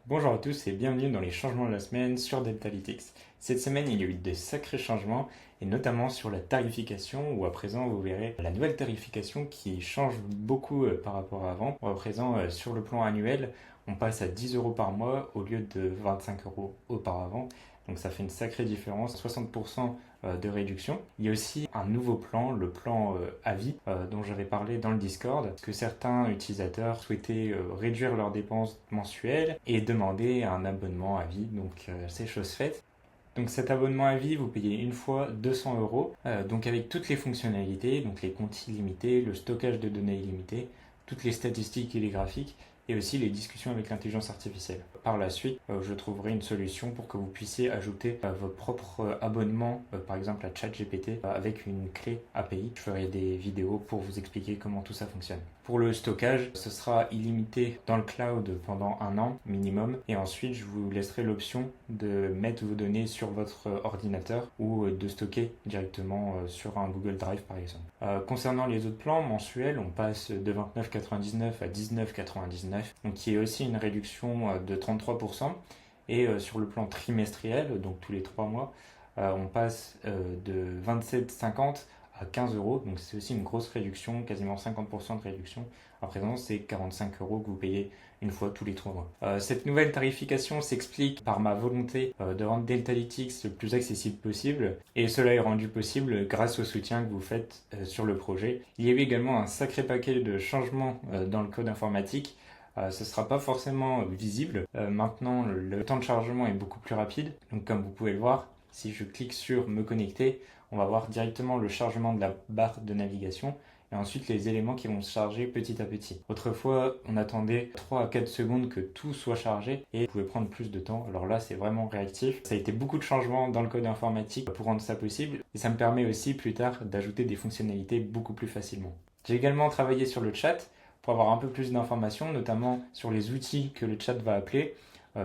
Bonjour à tous et bienvenue dans les changements de la semaine sur Deltalytics. Cette semaine, il y a eu de sacrés changements et notamment sur la tarification où à présent vous verrez la nouvelle tarification qui change beaucoup par rapport à avant. Où à présent, sur le plan annuel, on passe à 10 euros par mois au lieu de 25 euros auparavant. Donc ça fait une sacrée différence, 60% de réduction. Il y a aussi un nouveau plan, le plan à vie, dont j'avais parlé dans le Discord, parce que certains utilisateurs souhaitaient réduire leurs dépenses mensuelles et demander un abonnement à vie, donc c'est chose faite. Donc cet abonnement à vie, vous payez une fois 200 euros, donc avec toutes les fonctionnalités, donc les comptes illimités, le stockage de données illimité, toutes les statistiques et les graphiques, et aussi les discussions avec l'intelligence artificielle. Par la suite, je trouverai une solution pour que vous puissiez ajouter votre propre abonnement, par exemple à ChatGPT, avec une clé API. Je ferai des vidéos pour vous expliquer comment tout ça fonctionne. Pour le stockage, ce sera illimité dans le cloud pendant un an minimum, et ensuite je vous laisserai l'option de mettre vos données sur votre ordinateur ou de stocker directement sur un Google Drive par exemple. Concernant les autres plans mensuels, on passe de 29,99 à 19,99, donc qui est aussi une réduction de 33%. Et sur le plan trimestriel, donc tous les 3 mois, on passe de 27,50 à 15 euros, donc c'est aussi une grosse réduction, quasiment 50% de réduction. À présent, c'est 45 euros que vous payez une fois tous les 3 mois. Cette nouvelle tarification s'explique par ma volonté de rendre Deltalytics le plus accessible possible, et cela est rendu possible grâce au soutien que vous faites sur le projet. Il y a eu également un sacré paquet de changements dans le code informatique. Ce ne sera pas forcément visible. Maintenant, le temps de chargement est beaucoup plus rapide. Donc comme vous pouvez le voir, si je clique sur me connecter, on va voir directement le chargement de la barre de navigation et ensuite les éléments qui vont se charger petit à petit. Autrefois, on attendait 3 à 4 secondes que tout soit chargé et pouvait prendre plus de temps. Alors là, c'est vraiment réactif. Ça a été beaucoup de changements dans le code informatique pour rendre ça possible et ça me permet aussi plus tard d'ajouter des fonctionnalités beaucoup plus facilement. J'ai également travaillé sur le chat pour avoir un peu plus d'informations, notamment sur les outils que le chat va appeler.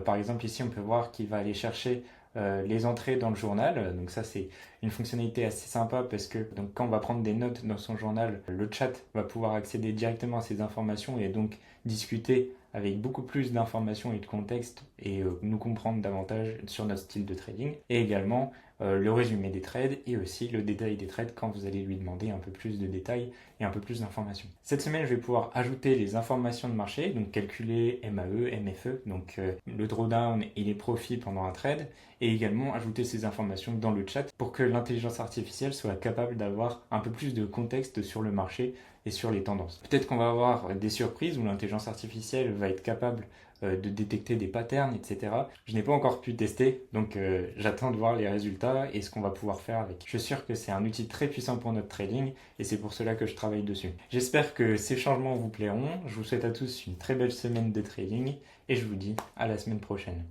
Par exemple, ici, on peut voir qu'il va aller chercher les entrées dans le journal. Donc ça, c'est une fonctionnalité assez sympa parce que donc, quand on va prendre des notes dans son journal, le chat va pouvoir accéder directement à ces informations et donc discuter avec beaucoup plus d'informations et de contexte et nous comprendre davantage sur notre style de trading. Et également le résumé des trades et aussi le détail des trades quand vous allez lui demander un peu plus de détails et un peu plus d'informations. Cette semaine, je vais pouvoir ajouter les informations de marché, donc calculer MAE, MFE, donc le drawdown et les profits pendant un trade, et également ajouter ces informations dans le chat pour que l'intelligence artificielle soit capable d'avoir un peu plus de contexte sur le marché et sur les tendances. Peut-être qu'on va avoir des surprises où l'intelligence artificielle va être capable de détecter des patterns, etc. Je n'ai pas encore pu tester, donc j'attends de voir les résultats et ce qu'on va pouvoir faire avec. Je suis sûr que c'est un outil très puissant pour notre trading et c'est pour cela que je travaille dessus. J'espère que ces changements vous plairont. Je vous souhaite à tous une très belle semaine de trading et je vous dis à la semaine prochaine.